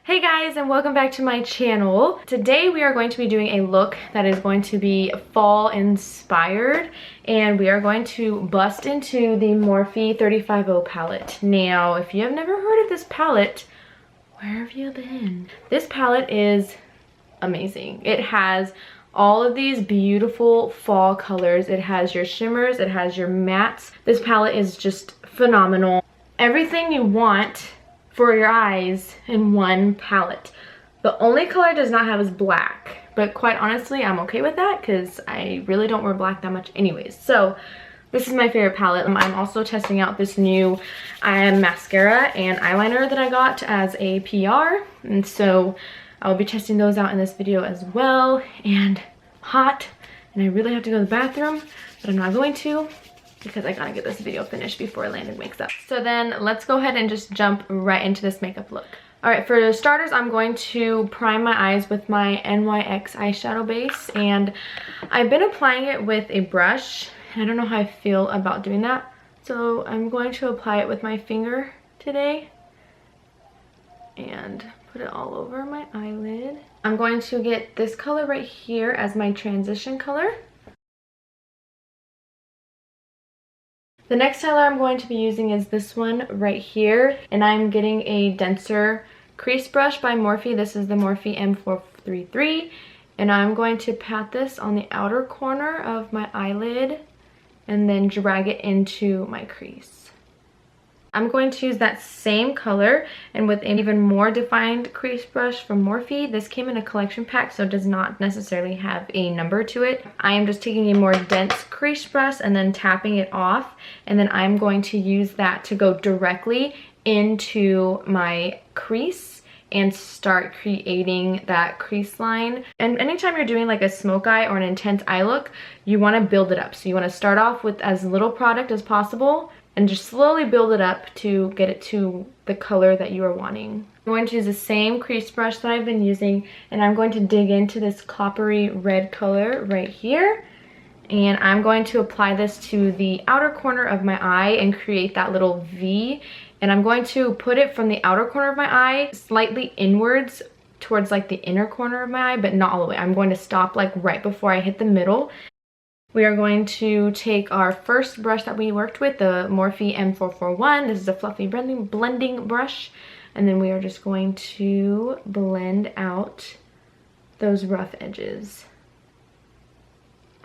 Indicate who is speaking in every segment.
Speaker 1: Hey guys, and welcome back to my channel. Today we are going to be doing a look that is going to be fall inspired, and we are going to bust into the Morphe 350 palette. Now, if you have never heard of this palette, where have you been? This palette is amazing. It has all of these beautiful fall colors. It has your shimmers, it has your mattes. This palette is just phenomenal. Everything you want for your eyes in one palette. The only color it does not have is black, but quite honestly I'm okay with that because I really don't wear black that much anyways. So this is my favorite palette. I'm also testing out this new mascara and eyeliner that I got as a PR, and so I'll be testing those out in this video as well. And hot, and I really have to go to the bathroom, but I'm not going to, because I gotta get this video finished before Landon wakes up. So then let's go ahead and just jump right into this makeup look. Alright, for starters, I'm going to prime my eyes with my NYX eyeshadow base, and I've been applying it with a brush, and I don't know how I feel about doing that. So I'm going to apply it with my finger today and put it all over my eyelid. I'm going to get this color right here as my transition color. The next color I'm going to be using is this one right here, and I'm getting a denser crease brush by Morphe. This is the Morphe M433, and I'm going to pat this on the outer corner of my eyelid and then drag it into my crease. I'm going to use that same color and with an even more defined crease brush from Morphe. This came in a collection pack, so it does not necessarily have a number to it. I am just taking a more dense crease brush and then tapping it off, and then I'm going to use that to go directly into my crease and start creating that crease line. And anytime you're doing like a smoke eye or an intense eye look, you want to build it up. So you want to start off with as little product as possible and just slowly build it up to get it to the color that you are wanting. I'm going to use the same crease brush that I've been using, and I'm going to dig into this coppery red color right here, and I'm going to apply this to the outer corner of my eye and create that little V. And I'm going to put it from the outer corner of my eye slightly inwards towards like the inner corner of my eye, but not all the way. I'm going to stop like right before I hit the middle. We are going to take our first brush that we worked with, the Morphe M441. This is a fluffy blending brush. And then we are just going to blend out those rough edges.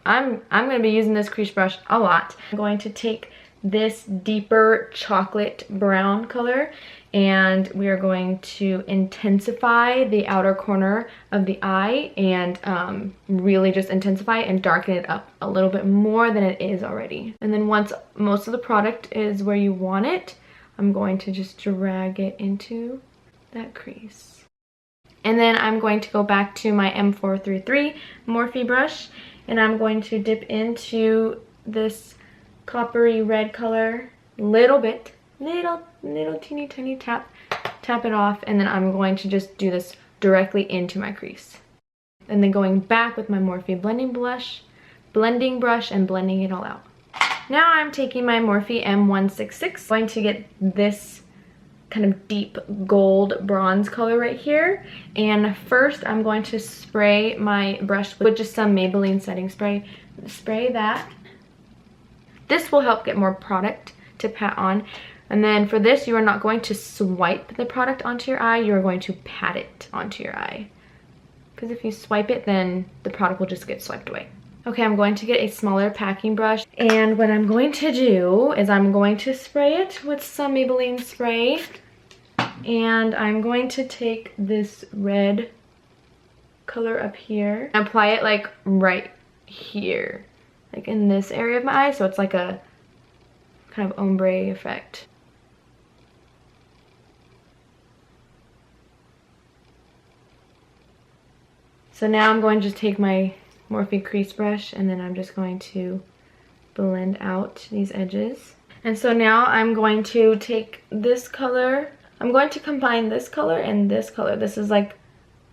Speaker 1: I'm going to be using this crease brush a lot. I'm going to take this deeper chocolate brown color, and we are going to intensify the outer corner of the eye and really just intensify and darken it up a little bit more than it is already. And then once most of the product is where you want it, I'm going to just drag it into that crease. And then I'm going to go back to my M433 Morphe brush, and I'm going to dip into this coppery red color, little teeny tiny tap it off, and then I'm going to just do this directly into my crease. And then going back with my Morphe blending brush and blending it all out. Now I'm taking my Morphe M166, going to get this kind of deep gold bronze color right here, and first I'm going to spray my brush with just some Maybelline setting spray. Spray that. This will help get more product to pat on. And then for this, you are not going to swipe the product onto your eye, you are going to pat it onto your eye. Because if you swipe it, then the product will just get swiped away. Okay, I'm going to get a smaller packing brush, and what I'm going to do is I'm going to spray it with some Maybelline spray, and I'm going to take this red color up here and apply it like right here, like in this area of my eye, so it's like a kind of ombre effect. So now I'm going to just take my Morphe crease brush, and then I'm just going to blend out these edges. And so now I'm going to take this color, I'm going to combine this color and this color. This is like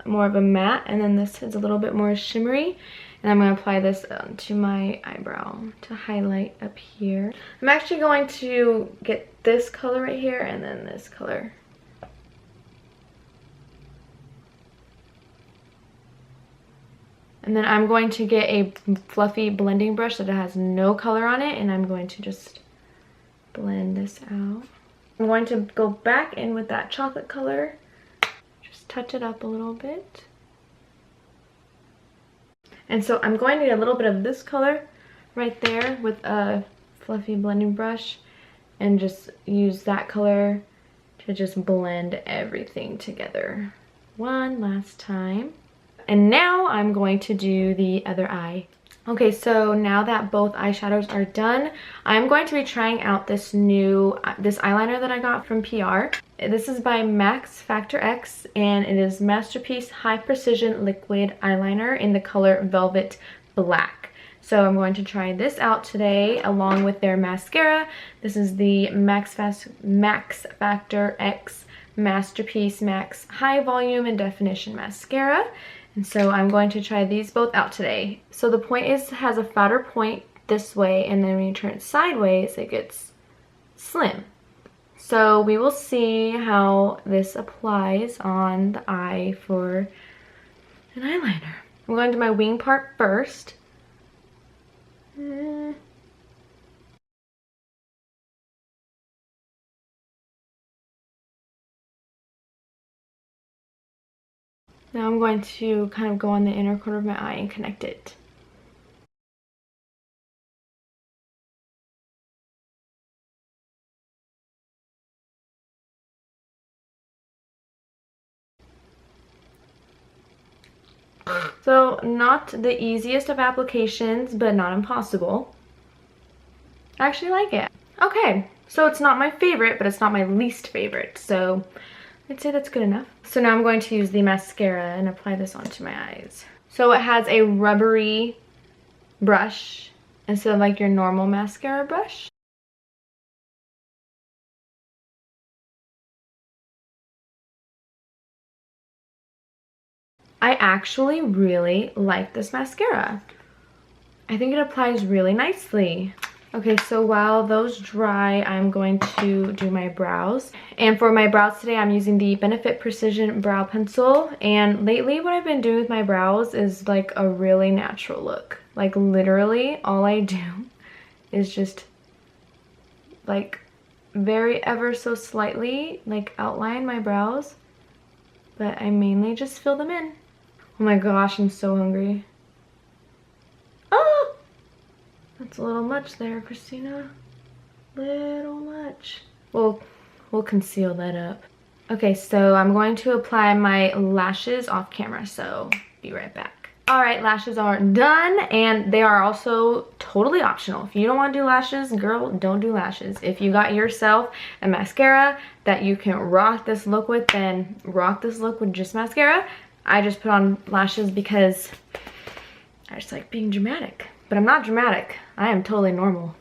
Speaker 1: more of a matte, and then this is a little bit more shimmery. And I'm going to apply this to my eyebrow to highlight up here. I'm actually going to get this color right here and then this color. And then I'm going to get a fluffy blending brush that has no color on it, and I'm going to just blend this out. I'm going to go back in with that chocolate color, just touch it up a little bit. And so I'm going to get a little bit of this color right there with a fluffy blending brush and just use that color to just blend everything together one last time. And now I'm going to do the other eye. Okay, so now that both eyeshadows are done, I'm going to be trying out this eyeliner that I got from PR. This is by Max Factor X, and it is Masterpiece High Precision Liquid Eyeliner in the color Velvet Black. So I'm going to try this out today along with their mascara. This is the Max Factor X Masterpiece Max High Volume and Definition Mascara. And so I'm going to try these both out today. So the point has a fatter point this way, and then when you turn it sideways, it gets slim. So we will see how this applies on the eye for an eyeliner. I'm going to my wing part first. Now I'm going to kind of go on the inner corner of my eye and connect it. So not the easiest of applications, but not impossible. I actually like it. Okay, so it's not my favorite, but it's not my least favorite. So I'd say that's good enough. So now I'm going to use the mascara and apply this onto my eyes. So it has a rubbery brush instead of like your normal mascara brush. I actually really like this mascara. I think it applies really nicely. Okay, so while those dry, I'm going to do my brows. And for my brows today, I'm using the Benefit Precision Brow Pencil. And lately, what I've been doing with my brows is like a really natural look. Like literally, all I do is just like very ever so slightly like outline my brows. But I mainly just fill them in. Oh my gosh, I'm so hungry. Oh! That's a little much there, Christina. Little much. We'll conceal that up. Okay, so I'm going to apply my lashes off camera, so be right back. All right, lashes are done, and they are also totally optional. If you don't want to do lashes, girl, don't do lashes. If you got yourself a mascara that you can rock this look with, then rock this look with just mascara. I just put on lashes because I just like being dramatic. But I'm not dramatic. I am totally normal.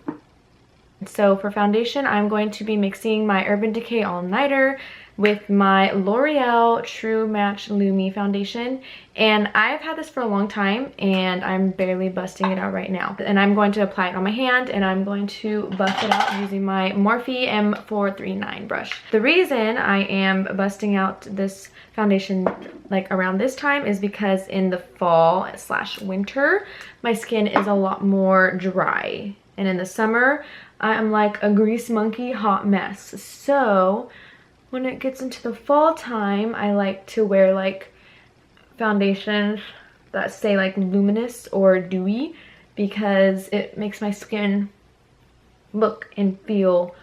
Speaker 1: So for foundation, I'm going to be mixing my Urban Decay All Nighter with my L'Oreal True Match Lumi foundation. And I've had this for a long time, and I'm barely busting it out right now. And I'm going to apply it on my hand, and I'm going to buff it out using my Morphe M439 brush. The reason I am busting out this foundation like around this time is because in the fall / winter, my skin is a lot more dry. And in the summer, I'm like a grease monkey hot mess. So when it gets into the fall time, I like to wear like foundations that stay like luminous or dewy because it makes my skin look and feel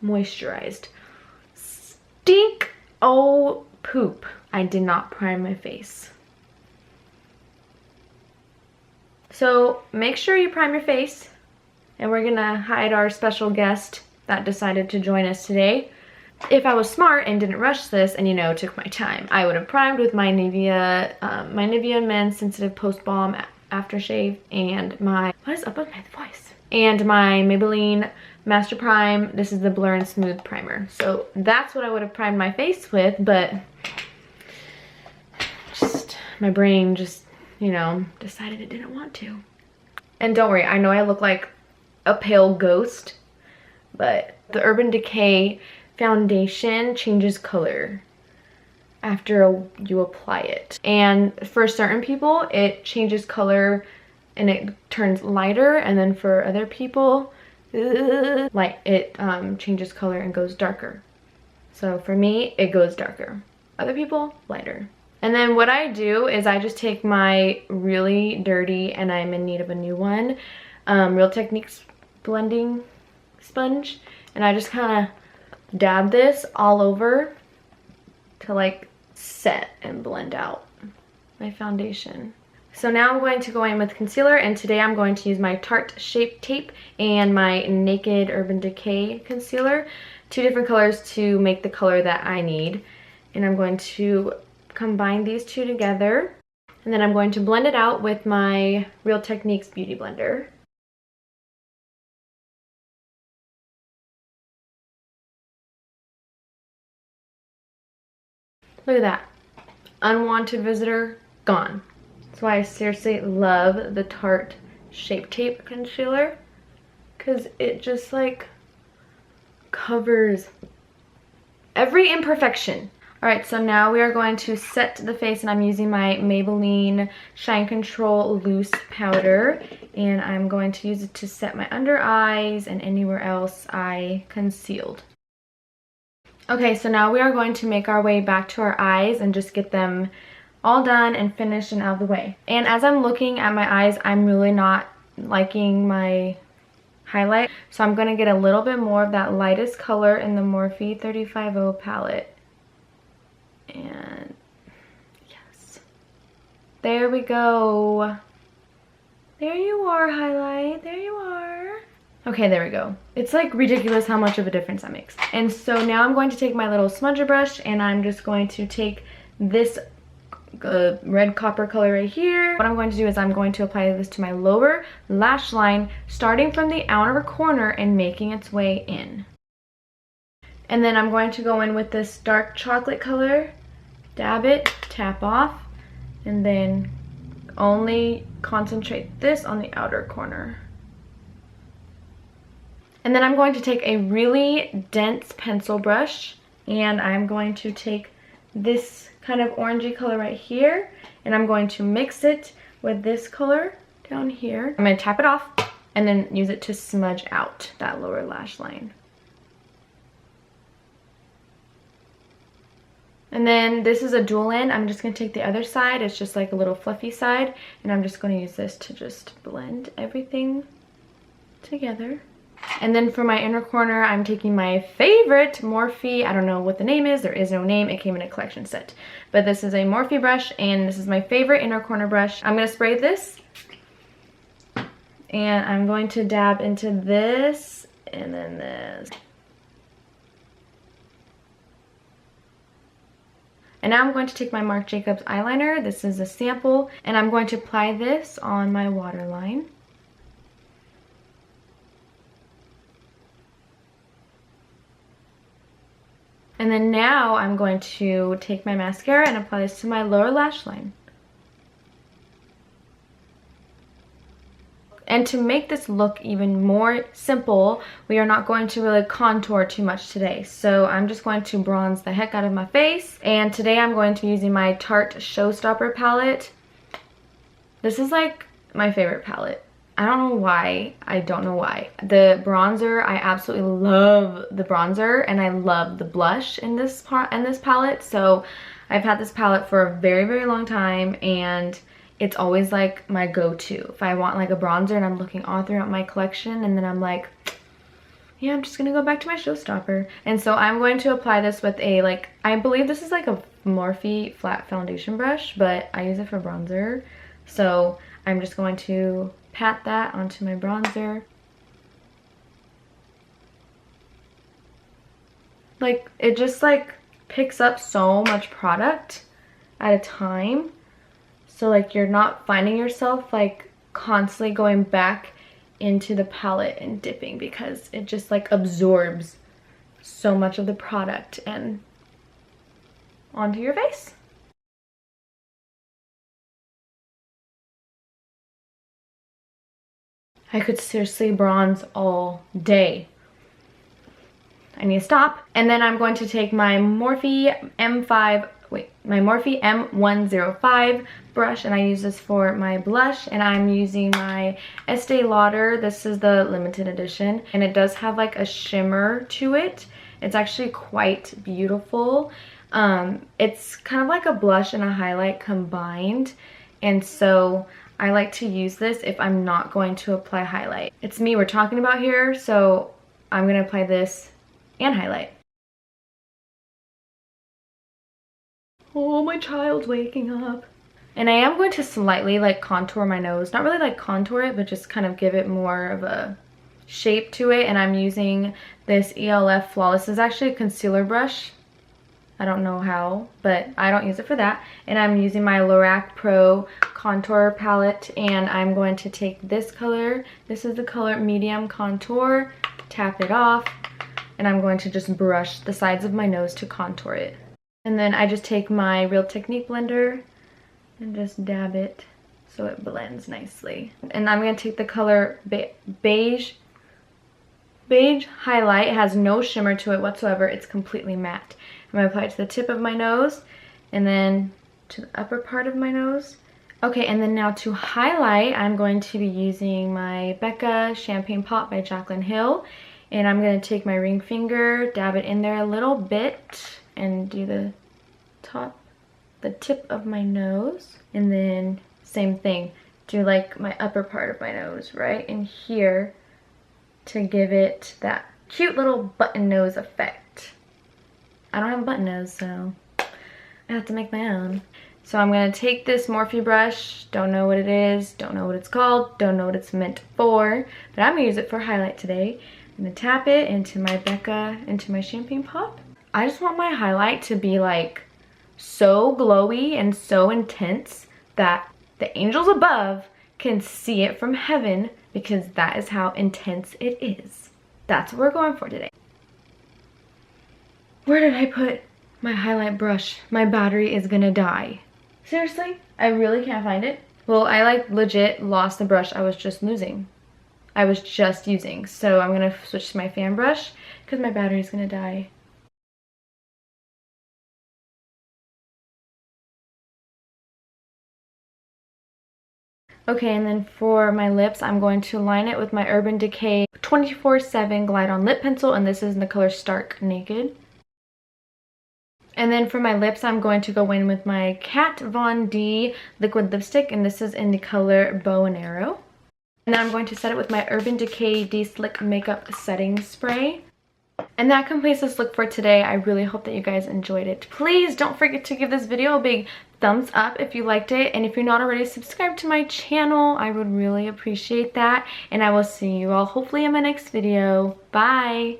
Speaker 1: moisturized. Stink! Oh, poop. I did not prime my face. So make sure you prime your face, and we're gonna hide our special guest that decided to join us today. If I was smart and didn't rush this and, you know, took my time, I would have primed with my Nivea Men's Sensitive Post Balm Aftershave and my, what is up with my voice? And my Maybelline Master Prime. This is the Blur and Smooth Primer. So that's what I would have primed my face with, but just, my brain just, you know, decided it didn't want to. And don't worry, I know I look like a pale ghost, but the Urban Decay foundation changes color. after you apply it. And for certain people, it changes color and it turns lighter, and then for other people, like it changes color and goes darker. So for me, it goes darker. Other people, lighter. And then what I do is I just take my really dirty, and I'm in need of a new one, Real Techniques blending sponge, and I just kind of dab this all over to like set and blend out my foundation. So now I'm going to go in with concealer, and today I'm going to use my Tarte Shape Tape and my Naked Urban Decay concealer. Two different colors to make the color that I need. And I'm going to combine these two together. And then I'm going to blend it out with my Real Techniques Beauty Blender. Look at that. Unwanted visitor, gone. That's why I seriously love the Tarte Shape Tape concealer, because it just like covers every imperfection. Alright, so now we are going to set the face, and I'm using my Maybelline Shine Control Loose Powder, and I'm going to use it to set my under eyes and anywhere else I concealed. Okay, so now we are going to make our way back to our eyes and just get them all done and finished and out of the way. And as I'm looking at my eyes, I'm really not liking my highlight, so I'm going to get a little bit more of that lightest color in the Morphe 350 palette. And yes, there we go. There you are, highlight. There you are. Okay, there we go. It's like ridiculous how much of a difference that makes. And so now I'm going to take my little smudger brush, and I'm just going to take this red copper color right here. What I'm going to do is I'm going to apply this to my lower lash line, starting from the outer corner and making its way in. And then I'm going to go in with this dark chocolate color, dab it, tap off, and then only concentrate this on the outer corner. And then I'm going to take a really dense pencil brush, and I'm going to take this kind of orangey color right here, and I'm going to mix it with this color down here. I'm going to tap it off and then use it to smudge out that lower lash line. And then this is a dual end. I'm just going to take the other side. It's just like a little fluffy side, and I'm just going to use this to just blend everything together. And then for my inner corner, I'm taking my favorite Morphe. I don't know what the name is. There is no name. It came in a collection set. But this is a Morphe brush, and this is my favorite inner corner brush. I'm going to spray this, and I'm going to dab into this and then this. And now I'm going to take my Marc Jacobs eyeliner. This is a sample, and I'm going to apply this on my waterline. And then now I'm going to take my mascara and apply this to my lower lash line. And to make this look even more simple, we are not going to really contour too much today. So I'm just going to bronze the heck out of my face. And today I'm going to be using my Tarte Showstopper palette. This is like my favorite palette. I don't know why. I don't know why. The bronzer, I absolutely love the bronzer, and I love the blush in this palette. So I've had this palette for a very, very long time, and it's always like my go-to. If I want like a bronzer and I'm looking all throughout my collection, and then I'm like, yeah, I'm just gonna go back to my Showstopper. And so I'm going to apply this with a, like, I believe this is like a Morphe flat foundation brush, but I use it for bronzer. So I'm just going to pat that onto my bronzer. Like, it just like picks up so much product at a time. So like you're not finding yourself like constantly going back into the palette and dipping, because it just like absorbs so much of the product and onto your face. I could seriously bronze all day. I need to stop. And then I'm going to take my Morphe M5 Morphe M105 brush, and I use this for my blush, and I'm using my Estee Lauder. This is the limited edition, and it does have like a shimmer to it. It's actually quite beautiful. It's kind of like a blush and a highlight combined, and so I like to use this if I'm not going to apply highlight. It's me we're talking about here, so I'm gonna apply this and highlight. Oh, my child's waking up. And I am going to slightly like contour my nose. Not really like contour it, but just kind of give it more of a shape to it. And I'm using this ELF Flawless. This is actually a concealer brush. I don't know how, but I don't use it for that. And I'm using my Lorac Pro contour palette, and I'm going to take this color. This is the color Medium Contour. Tap it off, and I'm going to just brush the sides of my nose to contour it. And then I just take my Real Technique blender and just dab it so it blends nicely. And I'm going to take the color Beige Highlight. It has no shimmer to it whatsoever. It's completely matte. I'm going to apply it to the tip of my nose and then to the upper part of my nose. Okay, and then now to highlight, I'm going to be using my Becca Champagne Pop by Jaclyn Hill. And I'm going to take my ring finger, dab it in there a little bit, and do the tip of my nose. And then same thing, do like my upper part of my nose right in here to give it that cute little button nose effect. I don't have a button nose, so I have to make my own. So I'm going to take this Morphe brush, don't know what it is, don't know what it's called, don't know what it's meant for, but I'm going to use it for highlight today. I'm going to tap it into my Champagne Pop. I just want my highlight to be like so glowy and so intense that the angels above can see it from heaven, because that is how intense it is. That's what we're going for today. Where did I put my highlight brush? My battery is gonna die. Seriously? I really can't find it. Well, I like legit lost the brush I was just using. So I'm gonna switch to my fan brush because my battery is gonna die. Okay, and then for my lips, I'm going to line it with my Urban Decay 24/7 Glide On Lip Pencil, and this is in the color Stark Naked. And then for my lips, I'm going to go in with my Kat Von D liquid lipstick, and this is in the color Bow and Arrow. And then I'm going to set it with my Urban Decay De-Slick Makeup Setting Spray. And that completes this look for today. I really hope that you guys enjoyed it. Please don't forget to give this video a big thumbs up if you liked it. And if you're not already subscribed to my channel, I would really appreciate that. And I will see you all hopefully in my next video. Bye!